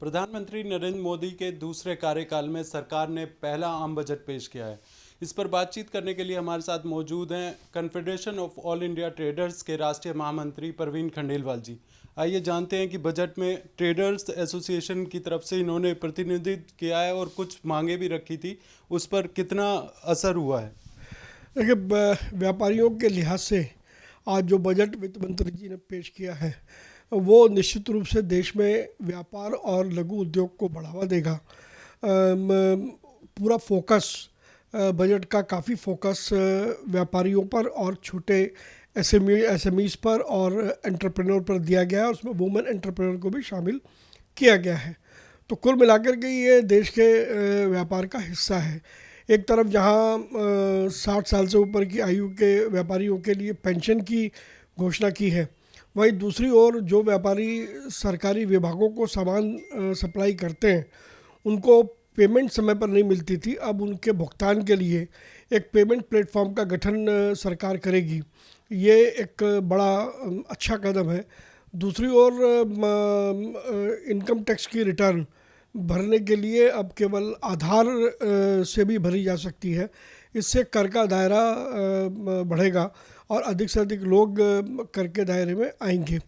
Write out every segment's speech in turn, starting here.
प्रधानमंत्री नरेंद्र मोदी के दूसरे कार्यकाल में सरकार ने पहला आम बजट पेश किया है। इस पर बातचीत करने के लिए हमारे साथ मौजूद हैं confederation of all India traders के राष्ट्रीय महामंत्री परवीन खंडेलवाल जी। आइए जानते हैं कि बजट में ट्रेडर्स एसोसिएशन की तरफ से इन्होंने प्रतिनिधित्व किया है और कुछ मांगे भी रखी थी, उस पर कितना असर हुआ है। देखिए, व्यापारियों के लिहाज से आज जो बजट वित्त मंत्री जी ने पेश किया है वो निश्चित रूप से देश में व्यापार और लघु उद्योग को बढ़ावा देगा। पूरा फोकस बजट का काफ़ी फोकस व्यापारियों पर और छोटे एसएमईज पर और एंटरप्रेन्योर पर दिया गया है। उसमें वुमेन एंटरप्रेन्योर को भी शामिल किया गया है। तो कुल मिलाकर के ये देश के व्यापार का हिस्सा है। एक तरफ जहाँ 60 साल से ऊपर की आयु के व्यापारियों के लिए पेंशन की घोषणा की है, वहीं दूसरी ओर जो व्यापारी सरकारी विभागों को सामान सप्लाई करते हैं उनको पेमेंट समय पर नहीं मिलती थी, अब उनके भुगतान के लिए एक पेमेंट प्लेटफॉर्म का गठन सरकार करेगी। ये एक बड़ा अच्छा कदम है। दूसरी ओर इनकम टैक्स की रिटर्न भरने के लिए अब केवल आधार से भी भरी जा सकती है। इससे कर का दायरा बढ़ेगा और अधिक से अधिक लोग कर के दायरे में आएंगे।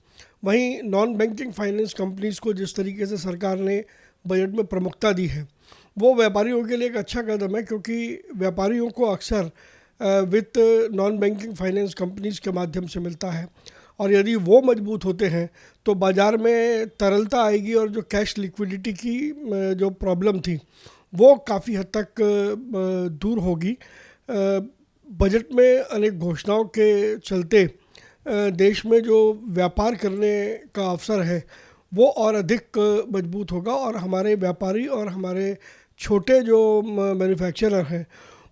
वहीं नॉन बैंकिंग फाइनेंस कंपनीज़ को जिस तरीके से सरकार ने बजट में प्रमुखता दी है वो व्यापारियों के लिए एक अच्छा कदम है, क्योंकि व्यापारियों को अक्सर वित्त नॉन बैंकिंग फाइनेंस कंपनीज़ के माध्यम से मिलता है और यदि वो मजबूत होते हैं तो बाज़ार में तरलता आएगी और जो कैश लिक्विडिटी की जो प्रॉब्लम थी वो काफ़ी हद तक दूर होगी। बजट में अनेक घोषणाओं के चलते देश में जो व्यापार करने का अवसर है वो और अधिक मजबूत होगा और हमारे व्यापारी और हमारे छोटे जो मैन्युफैक्चरर हैं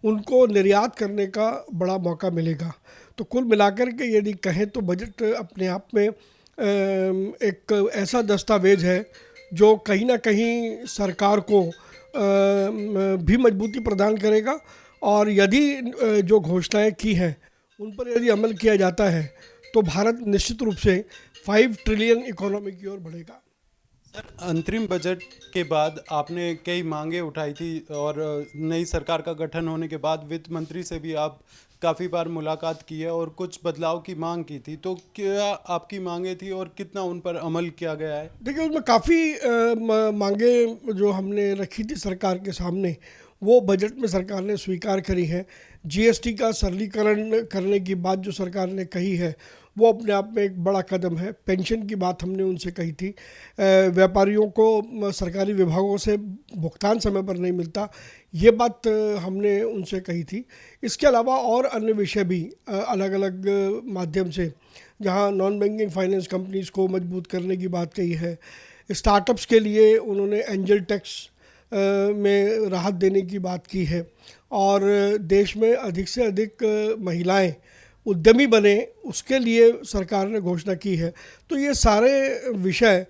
उनको निर्यात करने का बड़ा मौका मिलेगा। तो कुल मिलाकर के यदि कहें तो बजट अपने आप में एक ऐसा दस्तावेज है जो कहीं ना कहीं सरकार को भी मजबूती प्रदान करेगा और यदि जो घोषणाएं की हैं उन पर यदि अमल किया जाता है तो भारत निश्चित रूप से 5 ट्रिलियन इकोनॉमी की ओर बढ़ेगा। सर, अंतरिम बजट के बाद आपने कई मांगे उठाई थी और नई सरकार का गठन होने के बाद वित्त मंत्री से भी आप काफ़ी बार मुलाकात की है और कुछ बदलाव की मांग की थी, तो क्या आपकी मांगे थी और कितना उन पर अमल किया गया है? देखिए, उसमें काफ़ी मांगे जो हमने रखी थी सरकार के सामने वो बजट में सरकार ने स्वीकार करी है। जीएसटी का सरलीकरण करने की बात जो सरकार ने कही है वो अपने आप में एक बड़ा कदम है। पेंशन की बात हमने उनसे कही थी। व्यापारियों को सरकारी विभागों से भुगतान समय पर नहीं मिलता, ये बात हमने उनसे कही थी। इसके अलावा और अन्य विषय भी अलग अलग माध्यम से, जहां नॉन बैंकिंग फाइनेंस कंपनीज़ को मजबूत करने की बात कही है। स्टार्टअप्स के लिए उन्होंने एंजल टैक्स में राहत देने की बात की है और देश में अधिक से अधिक महिलाएं उद्यमी बने उसके लिए सरकार ने घोषणा की है। तो ये सारे विषय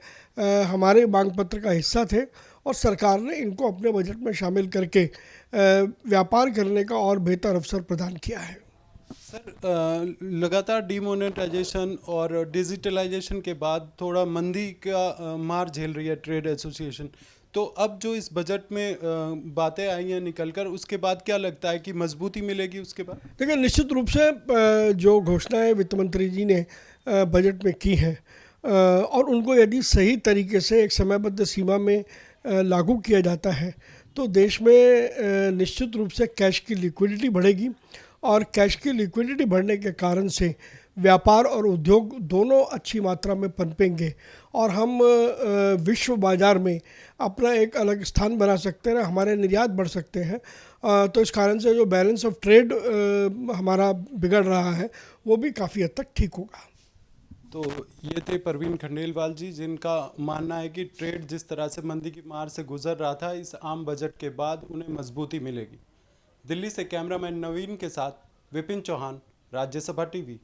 हमारे मांग पत्र का हिस्सा थे और सरकार ने इनको अपने बजट में शामिल करके व्यापार करने का और बेहतर अवसर प्रदान किया है। सर, लगातार डिमोनेटाइजेशन और डिजिटलाइजेशन के बाद थोड़ा मंदी का मार झेल रही है ट्रेड एसोसिएशन, तो अब जो इस बजट में बातें आई हैं निकलकर, उसके बाद क्या लगता है कि मजबूती मिलेगी उसके बाद? देखिए, निश्चित रूप से जो घोषणाएं वित्त मंत्री जी ने बजट में की हैं और उनको यदि सही तरीके से एक समयबद्ध सीमा में लागू किया जाता है तो देश में निश्चित रूप से कैश की लिक्विडिटी बढ़ेगी और कैश की लिक्विडिटी बढ़ने के कारण से व्यापार और उद्योग दोनों अच्छी मात्रा में पनपेंगे और हम विश्व बाज़ार में अपना एक अलग स्थान बना सकते हैं, हमारे निर्यात बढ़ सकते हैं। तो इस कारण से जो बैलेंस ऑफ ट्रेड हमारा बिगड़ रहा है वो भी काफ़ी हद तक ठीक होगा। तो ये थे परवीन खंडेलवाल जी, जिनका मानना है कि ट्रेड जिस तरह से मंदी की मार से गुजर रहा था, इस आम बजट के बाद उन्हें मजबूती मिलेगी। दिल्ली से कैमरामैन नवीन के साथ विपिन चौहान, राज्यसभा टीवी।